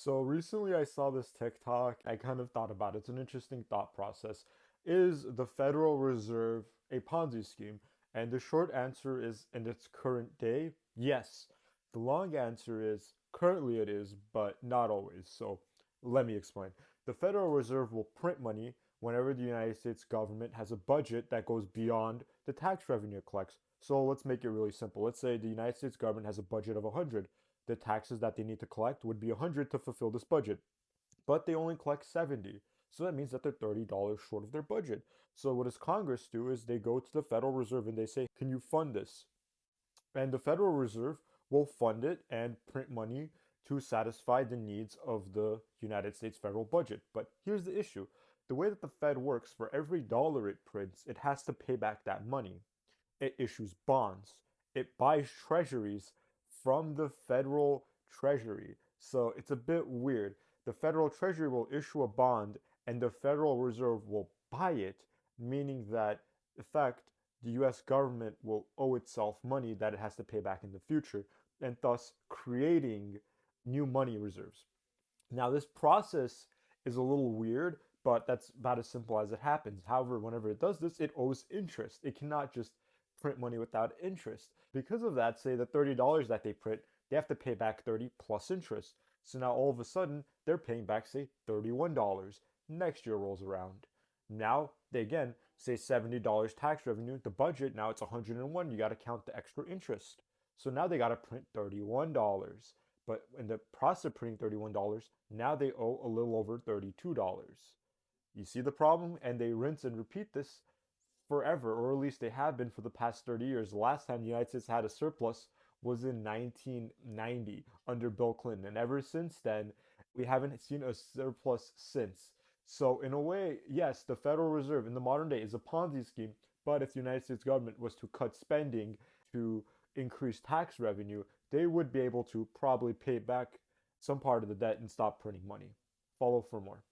So recently I saw this TikTok. I kind of thought about it. It's an interesting thought process. Is the Federal Reserve a Ponzi scheme? And the short answer is in its current day, yes. The long answer is currently it is, but not always. So let me explain. The Federal Reserve will print money whenever the United States government has a budget that goes beyond the tax revenue it collects. So let's make it really simple. Let's say the United States government has a budget of 100. The taxes that they need to collect would be 100 to fulfill this budget, but they only collect 70. So that means that they're $30 short of their budget. So what does Congress do is they go to the Federal Reserve and they say, "Can you fund this?" And the Federal Reserve will fund it and print money to satisfy the needs of the United States federal budget. But here's the issue. The way that the Fed works, for every dollar it prints, it has to pay back that money. It issues bonds. It buys treasuries from the federal treasury. So it's a bit weird. The federal treasury will issue a bond and the Federal Reserve will buy it, meaning that, in fact, the US government will owe itself money that it has to pay back in the future, and thus creating new money reserves. Now, this process is a little weird, but that's about as simple as it happens. However, whenever it does this, it owes interest. It cannot just print money without interest. Because of that, say the $30 that they print, they have to pay back 30 plus interest. So now all of a sudden, they're paying back, say, $31. Next year rolls around. Now they again say $70 tax revenue. The budget, now it's 101. You got to count the extra interest. So now they got to print $31. But in the process of printing $31, now they owe a little over $32. You see the problem? And they rinse and repeat this forever, or at least they have been for the past 30 years. The last time the United States had a surplus was in 1990 under Bill Clinton. And ever since then, we haven't seen a surplus since. So, in a way, yes, the Federal Reserve in the modern day is a Ponzi scheme. But if the United States government was to cut spending to increase tax revenue, they would be able to probably pay back some part of the debt and stop printing money. Follow for more.